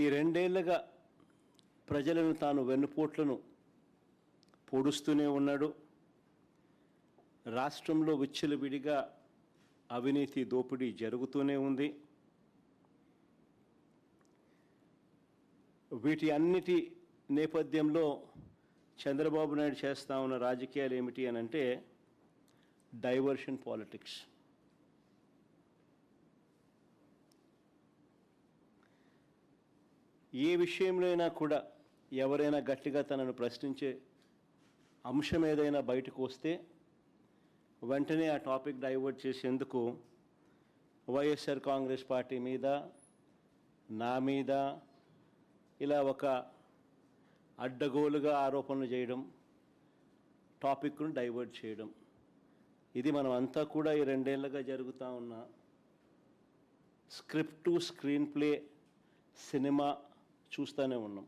ఈ రెండేళ్లుగా ప్రజలను తాను వెన్నుపోట్లను పొడుస్తూనే ఉన్నాడు. రాష్ట్రంలో విచ్చలవిడిగా అవినీతి దోపిడీ జరుగుతూనే ఉంది. వీటి అన్నిటి నేపథ్యంలో చంద్రబాబు నాయుడు చేస్తూ ఉన్న రాజకీయాలు ఏమిటి అని అంటే డైవర్షన్ పాలిటిక్స్. ఏ విషయంలో అయినా కూడా ఎవరైనా గట్టిగా తనను ప్రశ్నించే అంశం ఏదైనా బయటకు వస్తే వెంటనే ఆ టాపిక్ డైవర్ట్ చేసేందుకు వైఎస్ఆర్ కాంగ్రెస్ పార్టీ మీద, నా మీద ఇలా ఒక అడ్డగోలుగా ఆరోపణలు చేయడం, టాపిక్ను డైవర్ట్ చేయడం, ఇది మనం అంతా కూడా ఈ రెండేళ్లుగా జరుగుతూ ఉన్న script to screen play cinema చూస్తూనే ఉన్నాం.